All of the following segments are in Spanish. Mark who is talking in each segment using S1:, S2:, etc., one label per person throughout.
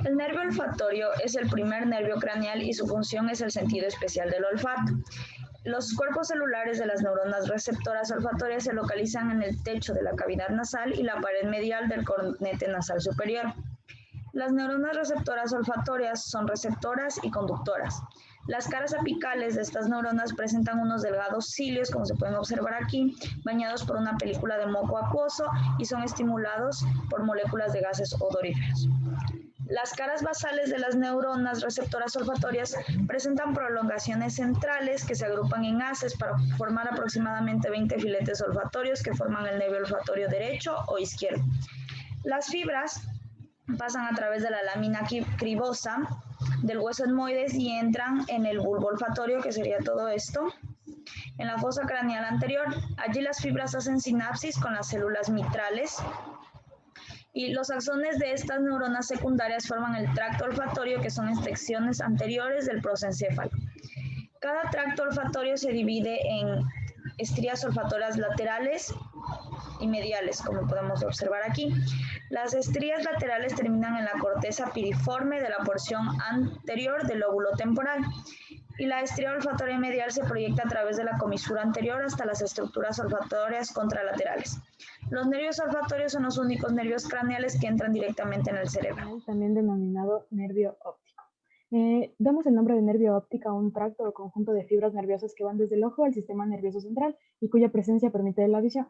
S1: El nervio olfatorio es el primer nervio craneal y su función es el sentido especial del olfato. Los cuerpos celulares de las neuronas receptoras olfatorias se localizan en el techo de la cavidad nasal y la pared medial del cornete nasal superior. Las neuronas receptoras olfatorias son receptoras y conductoras. Las caras apicales de estas neuronas presentan unos delgados cilios, como se pueden observar aquí, bañados por una película de moco acuoso y son estimulados por moléculas de gases odoríferos. Las caras basales de las neuronas receptoras olfatorias presentan prolongaciones centrales que se agrupan en haces para formar aproximadamente 20 filetes olfatorios que forman el nervio olfatorio derecho o izquierdo. Las fibras pasan a través de la lámina cribosa del hueso etmoides y entran en el bulbo olfatorio, que sería todo esto, en la fosa craneal anterior. Allí las fibras hacen sinapsis con las células mitrales y los axones de estas neuronas secundarias forman el tracto olfatorio, que son extensiones anteriores del prosencéfalo. Cada tracto olfatorio se divide en estrías olfatorias laterales y mediales, como podemos observar aquí. Las estrías laterales terminan en la corteza piriforme de la porción anterior del lóbulo temporal y la estría olfatoria medial se proyecta a través de la comisura anterior hasta las estructuras olfatorias contralaterales. Los nervios olfatorios son los únicos nervios craneales que entran directamente en el cerebro.
S2: También denominado nervio óptico. Damos el nombre de nervio óptico a un tracto o conjunto de fibras nerviosas que van desde el ojo al sistema nervioso central y cuya presencia permite la visión.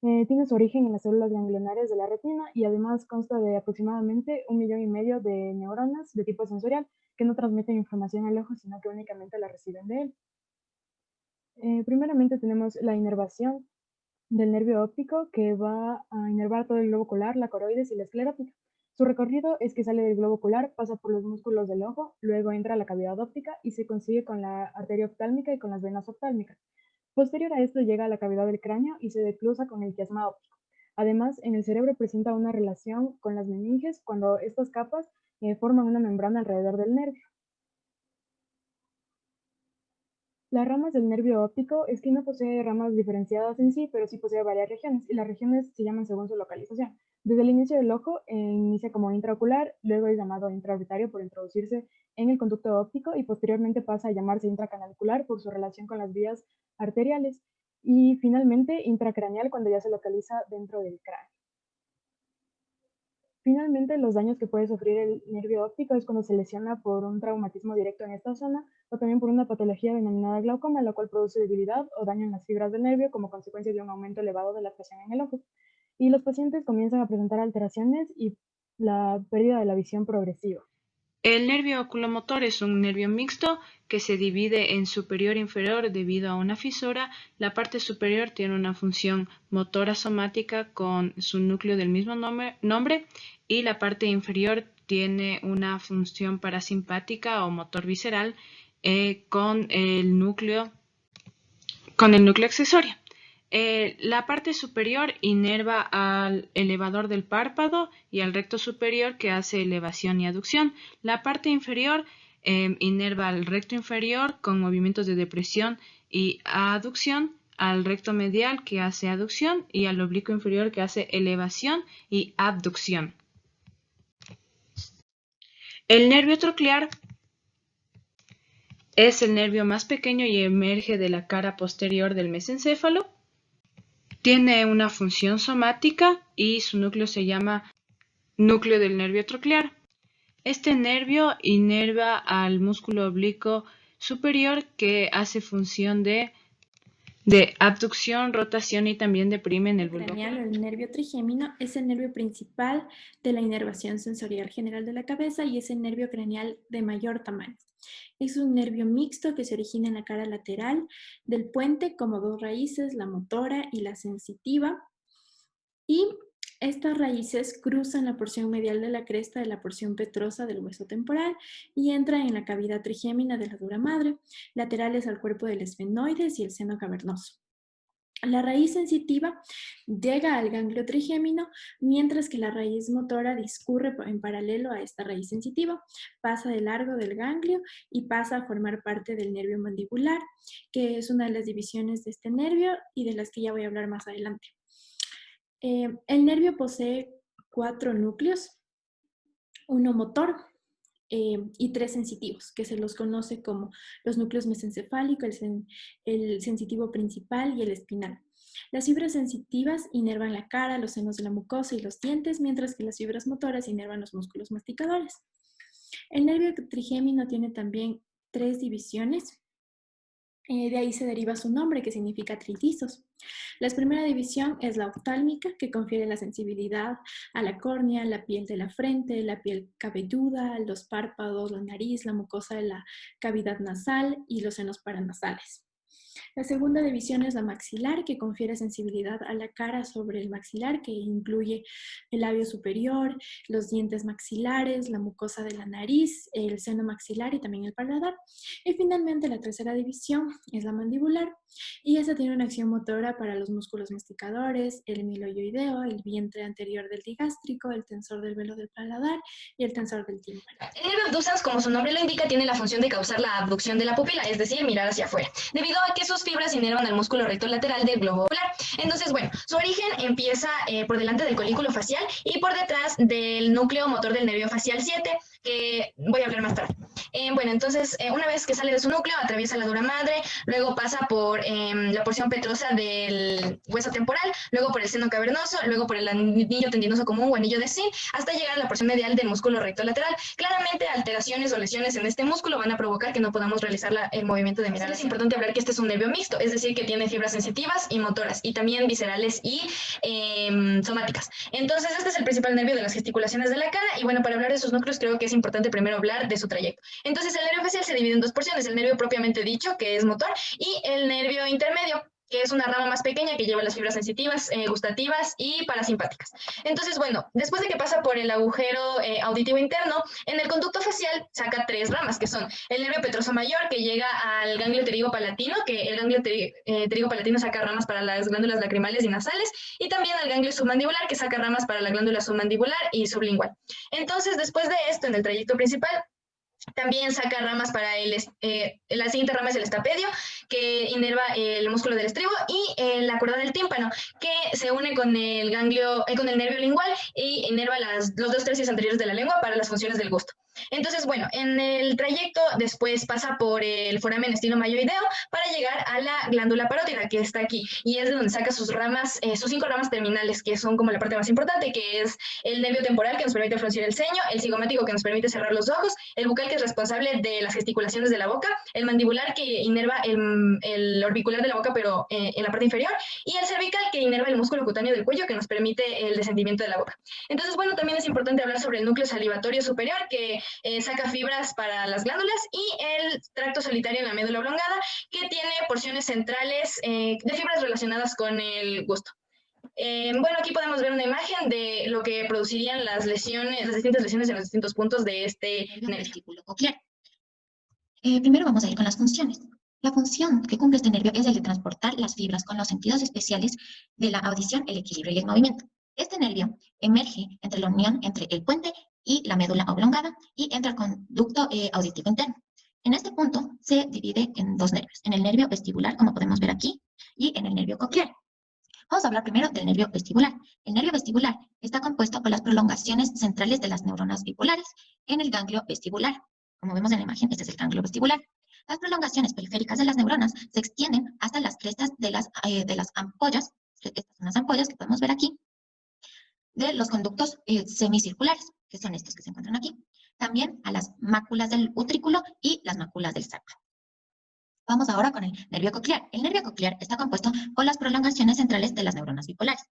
S2: Tiene su origen en las células ganglionares de la retina y además consta de aproximadamente 1,5 millones de neuronas de tipo sensorial que no transmiten información al ojo, sino que únicamente la reciben de él. Primeramente tenemos la inervación del nervio óptico, que va a inervar todo el globo ocular, la coroides y la esclerótica. Su recorrido es que sale del globo ocular, pasa por los músculos del ojo, luego entra a la cavidad óptica y se consigue con la arteria oftálmica y con las venas oftálmicas. Posterior a esto llega a la cavidad del cráneo y se declusa con el quiasma óptico. Además, en el cerebro presenta una relación con las meninges cuando estas capas forman una membrana alrededor del nervio. Las ramas del nervio óptico es que no posee ramas diferenciadas en sí, pero sí posee varias regiones, y las regiones se llaman según su localización. Desde el inicio del ojo inicia como intraocular, luego es llamado intraorbitario por introducirse en el conducto óptico y posteriormente pasa a llamarse intracanalicular por su relación con las vías arteriales y finalmente intracraneal cuando ya se localiza dentro del cráneo. Finalmente, los daños que puede sufrir el nervio óptico es cuando se lesiona por un traumatismo directo en esta zona o también por una patología denominada glaucoma, la cual produce debilidad o daño en las fibras del nervio como consecuencia de un aumento elevado de la presión en el ojo. Y los pacientes comienzan a presentar alteraciones y la pérdida de la visión progresiva.
S3: El nervio oculomotor es un nervio mixto que se divide en superior e inferior debido a una fisura. La parte superior tiene una función motora somática con su núcleo del mismo nombre y la parte inferior tiene una función parasimpática o motor visceral con el núcleo accesorio. La parte superior inerva al elevador del párpado y al recto superior, que hace elevación y aducción. La parte inferior inerva al recto inferior con movimientos de depresión y aducción, al recto medial, que hace aducción, y al oblicuo inferior, que hace elevación y abducción. El nervio troclear es el nervio más pequeño y emerge de la cara posterior del mesencéfalo. Tiene una función somática y su núcleo se llama núcleo del nervio troclear. Este nervio inerva al músculo oblicuo superior, que hace función de abducción, rotación y también deprime en el bulbo
S4: craneal. El nervio trigémino es el nervio principal de la inervación sensorial general de la cabeza y es el nervio craneal de mayor tamaño. Es un nervio mixto que se origina en la cara lateral del puente como dos raíces, la motora y la sensitiva. Y estas raíces cruzan la porción medial de la cresta de la porción petrosa del hueso temporal y entran en la cavidad trigémina de la dura madre, laterales al cuerpo del esfenoides y el seno cavernoso. La raíz sensitiva llega al ganglio trigémino, mientras que la raíz motora discurre en paralelo a esta raíz sensitiva, pasa de largo del ganglio y pasa a formar parte del nervio mandibular, que es una de las divisiones de este nervio y de las que ya voy a hablar más adelante. El nervio posee 4 núcleos. uno motor y 3 sensitivos, que se los conoce como los núcleos mesencefálicos, el sensitivo principal y el espinal. Las fibras sensitivas inervan la cara, los senos de la mucosa y los dientes, mientras que las fibras motoras inervan los músculos masticadores. El nervio trigémino tiene también 3 divisiones. De ahí se deriva su nombre, que significa tritizos. La primera división es la oftálmica, que confiere la sensibilidad a la córnea, la piel de la frente, la piel cabelluda, los párpados, la nariz, la mucosa de la cavidad nasal y los senos paranasales. La segunda división es la maxilar, que confiere sensibilidad a la cara sobre el maxilar, que incluye el labio superior, los dientes maxilares, la mucosa de la nariz, el seno maxilar y también el paladar. Y finalmente la tercera división es la mandibular, y esta tiene una acción motora para los músculos masticadores, el miloioideo, el vientre anterior del digástrico, el tensor del velo del paladar y el tensor del tímpano.
S5: El nervio abducens, como su nombre lo indica, tiene la función de causar la abducción de la pupila, es decir, mirar hacia afuera, debido a que sus fibras inervan al músculo recto lateral del globo ocular. Entonces, bueno, su origen empieza por delante del colículo facial y por detrás del núcleo motor del nervio facial 7, que voy a hablar más tarde. Bueno, entonces, una vez que sale de su núcleo, atraviesa la dura madre, luego pasa por la porción petrosa del hueso temporal, luego por el seno cavernoso, luego por el anillo tendinoso común o anillo de Zinc, hasta llegar a la porción medial del músculo recto lateral. Claramente, alteraciones o lesiones en este músculo van a provocar que no podamos realizar el movimiento de mirar. Es importante hablar que este es un nervio mixto, es decir, que tiene fibras sensitivas y motoras, y también viscerales y somáticas. Entonces, este es el principal nervio de las gesticulaciones de la cara, y bueno, para hablar de sus núcleos creo que es importante primero hablar de su trayecto. Entonces, el nervio facial se divide en 2 porciones, el nervio propiamente dicho, que es motor, y el nervio intermedio, que es una rama más pequeña que lleva las fibras sensitivas, gustativas y parasimpáticas. Entonces, bueno, después de que pasa por el agujero auditivo interno, en el conducto facial saca 3 ramas, que son el nervio petroso mayor, que llega al ganglio pterigopalatino, que el ganglio pterigopalatino saca ramas para las glándulas lacrimales y nasales, y también al ganglio submandibular, que saca ramas para la glándula submandibular y sublingual. Entonces, después de esto, en el trayecto principal, también saca ramas para la siguiente rama es el estapedio, que inerva el músculo del estribo, y la cuerda del tímpano, que se une con el con el nervio lingual y inerva los 2 tercios anteriores de la lengua para las funciones del gusto. Entonces, bueno, en el trayecto después pasa por el foramen estinomayoideo para llegar a la glándula parótida, que está aquí, y es de donde saca sus ramas, sus 5 ramas terminales, que son como la parte más importante, que es el nervio temporal, que nos permite fruncir el ceño, el cigomático, que nos permite cerrar los ojos, el bucal, que es responsable de las gesticulaciones de la boca, el mandibular, que inerva el orbicular de la boca, pero en la parte inferior, y el cervical, que inerva el músculo cutáneo del cuello, que nos permite el descendimiento de la boca. Entonces, bueno, también es importante hablar sobre el núcleo salivatorio superior, que saca fibras para las glándulas, y el tracto solitario en la médula oblongada, que tiene porciones centrales de fibras relacionadas con el gusto. Bueno, aquí podemos ver una imagen de lo que producirían las distintas lesiones en los distintos puntos de este nervio coclear.
S6: Primero vamos a ir con las funciones. La función que cumple este nervio es el de transportar las fibras con los sentidos especiales de la audición, el equilibrio y el movimiento. Este nervio emerge entre la unión entre el puente y la médula oblongada y entre el conducto auditivo interno. En este punto se divide en 2 nervios, en el nervio vestibular, como podemos ver aquí, y en el nervio coclear. Vamos a hablar primero del nervio vestibular. El nervio vestibular está compuesto por las prolongaciones centrales de las neuronas bipolares en el ganglio vestibular. Como vemos en la imagen, este es el ganglio vestibular. Las prolongaciones periféricas de las neuronas se extienden hasta las crestas de las ampollas, estas son las ampollas que podemos ver aquí, de los conductos semicirculares, que son estos que se encuentran aquí. También a las máculas del utrículo y las máculas del sacro. Vamos ahora con el nervio coclear. El nervio coclear está compuesto por las prolongaciones centrales de las neuronas bipolares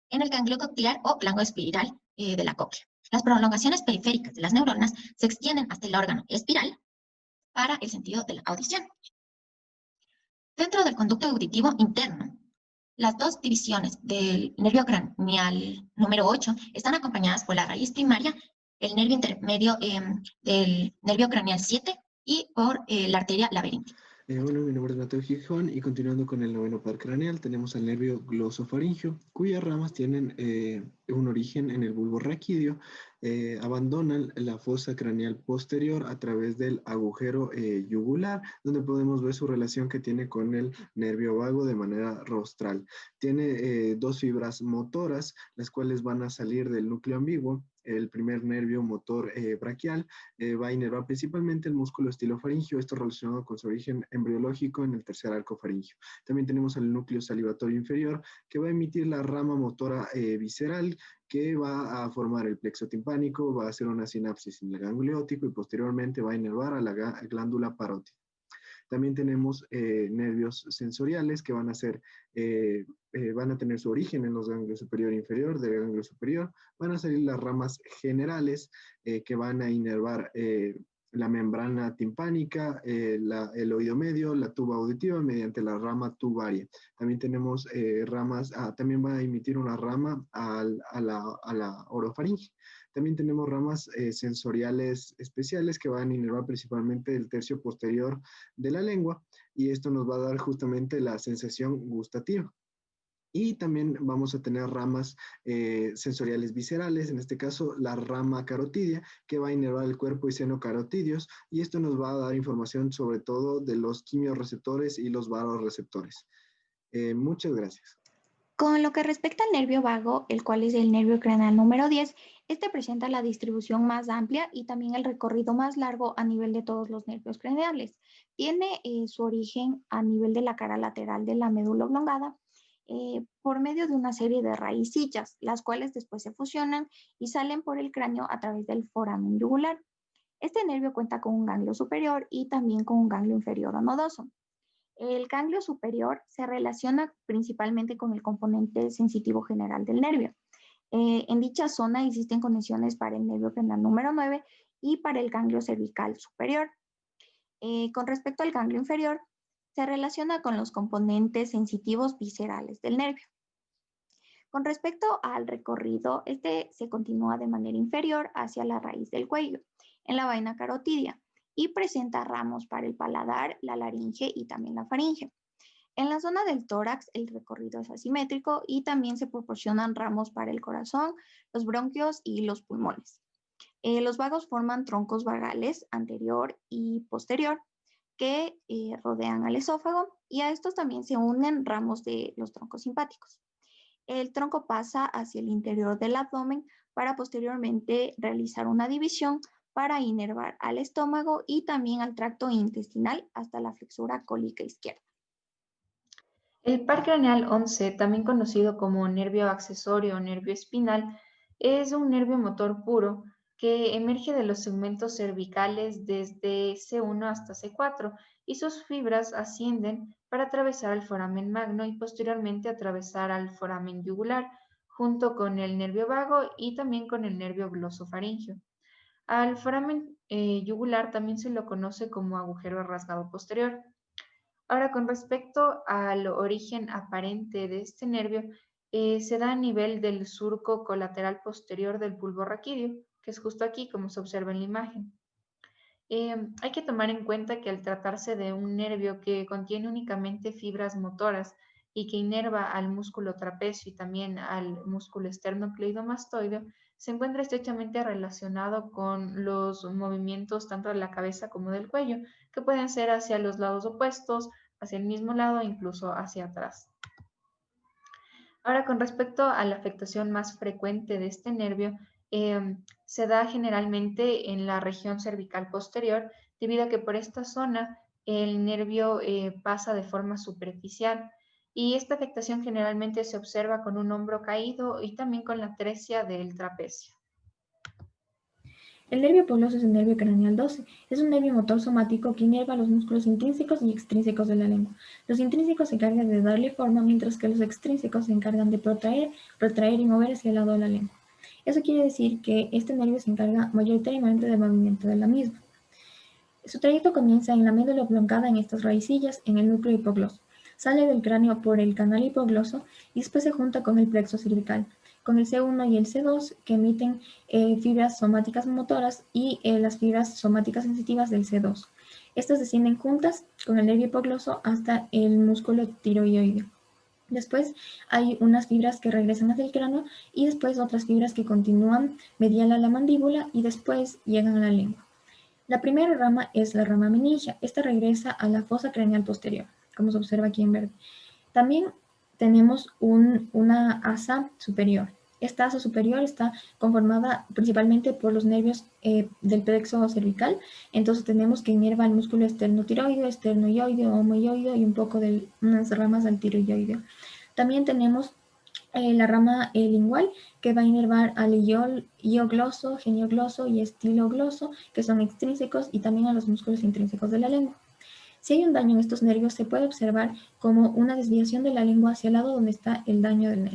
S6: en el ganglio coclear o plango espiral de la cóclea. Las prolongaciones periféricas de las neuronas se extienden hasta el órgano espiral para el sentido de la audición. Dentro del conducto auditivo interno, las 2 divisiones del nervio craneal número 8 están acompañadas por la raíz primaria, el nervio intermedio del nervio craneal 7 y por la arteria laberíntica.
S7: Bueno, mi nombre es Mateo Gijón y continuando con el noveno par craneal tenemos al nervio glosofaringio, cuyas ramas tienen un origen en el bulbo raquídeo, abandonan la fosa craneal posterior a través del agujero yugular, donde podemos ver su relación que tiene con el nervio vago de manera rostral. Tiene dos fibras motoras, las cuales van a salir del núcleo ambiguo. El primer nervio motor braquial va a inervar principalmente el músculo estilofaringio, esto relacionado con su origen embriológico en el tercer arco faringio. También tenemos el núcleo salivatorio inferior, que va a emitir la rama motora visceral, que va a formar el plexo timpánico, va a hacer una sinapsis en el ganglio óptico y posteriormente va a inervar a la glándula parótida. También tenemos nervios sensoriales que van a tener su origen en los ganglios superior e inferior. Del ganglio superior van a salir las ramas generales que van a inervar la membrana timpánica, el oído medio, la tuba auditiva mediante la rama tubaria. También tenemos ramas, también va a emitir una rama a la orofaringe. También tenemos ramas sensoriales especiales que van a inervar principalmente el tercio posterior de la lengua, y esto nos va a dar justamente la sensación gustativa. Y también vamos a tener ramas sensoriales viscerales, en este caso la rama carotidia, que va a inervar el cuerpo y seno carotidios, y esto nos va a dar información sobre todo de los quimiorreceptores y los varoreceptores. Muchas gracias.
S6: Con lo que respecta al nervio vago, el cual es el nervio craneal número 10, este presenta la distribución más amplia y también el recorrido más largo a nivel de todos los nervios craneales. Tiene su origen a nivel de la cara lateral de la médula oblongada por medio de una serie de raicillas, las cuales después se fusionan y salen por el cráneo a través del foramen yugular. Este nervio cuenta con un ganglio superior y también con un ganglio inferior o nodoso. El ganglio superior se relaciona principalmente con el componente sensitivo general del nervio. En dicha zona existen conexiones para el nervio craneal número 9 y para el ganglio cervical superior. Con respecto al ganglio inferior, se relaciona con los componentes sensitivos viscerales del nervio. Con respecto al recorrido, este se continúa de manera inferior hacia la raíz del cuello, en la vaina carotidia, y presenta ramos para el paladar, la laringe y también la faringe. En la zona del tórax el recorrido es asimétrico y también se proporcionan ramos para el corazón, los bronquios y los pulmones. Los vagos forman troncos vagales anterior y posterior que rodean al esófago, y a estos también se unen ramos de los troncos simpáticos. El tronco pasa hacia el interior del abdomen para posteriormente realizar una división para inervar al estómago y también al tracto intestinal hasta la flexura cólica izquierda.
S8: El par craneal 11, también conocido como nervio accesorio o nervio espinal, es un nervio motor puro que emerge de los segmentos cervicales desde C1 hasta C4 y sus fibras ascienden para atravesar el foramen magno y posteriormente atravesar al foramen yugular junto con el nervio vago y también con el nervio glosofaringio. Al foramen yugular también se lo conoce como agujero rasgado posterior. Ahora, con respecto al origen aparente de este nervio, se da a nivel del surco colateral posterior del bulbo raquídeo, que es justo aquí, como se observa en la imagen. Hay que tomar en cuenta que al tratarse de un nervio que contiene únicamente fibras motoras y que inerva al músculo trapecio y también al músculo esternocleidomastoideo, se encuentra estrechamente relacionado con los movimientos tanto de la cabeza como del cuello, que pueden ser hacia los lados opuestos, hacia el mismo lado e incluso hacia atrás. Ahora, con respecto a la afectación más frecuente de este nervio, se da generalmente en la región cervical posterior, debido a que por esta zona el nervio pasa de forma superficial, y esta afectación generalmente se observa con un hombro caído y también con la atresia del trapecio.
S4: El nervio epigloso es el nervio craneal 12. Es un nervio motor somático que inerva los músculos intrínsecos y extrínsecos de la lengua. Los intrínsecos se encargan de darle forma, mientras que los extrínsecos se encargan de protraer, retraer y mover hacia el lado de la lengua. Eso quiere decir que este nervio se encarga mayoritariamente del movimiento de la misma. Su trayecto comienza en la médula oblongada en estas raicillas, en el núcleo hipogloso. Sale del cráneo por el canal hipogloso y después se junta con el plexo cervical, con el C1 y el C2 que emiten fibras somáticas motoras y las fibras somáticas sensitivas del C2. Estas descienden juntas con el nervio hipogloso hasta el músculo tiroideo. Después hay unas fibras que regresan hacia el cráneo y después otras fibras que continúan medial a la mandíbula y después llegan a la lengua. La primera rama es la rama meningia. Esta regresa a la fosa craneal posterior, como se observa aquí en verde. También tenemos una asa superior. Esta asa superior está conformada principalmente por los nervios del plexo cervical. Entonces tenemos que inerva el músculo esternotiroideo, esternoioideo, homoioideo y un poco de unas ramas del tiroideo. También tenemos la rama lingual que va a inervar al iogloso, geniogloso y estilogloso, que son extrínsecos, y también a los músculos intrínsecos de la lengua. Si hay un daño en estos nervios, se puede observar como una desviación de la lengua hacia el lado donde está el daño del nervio.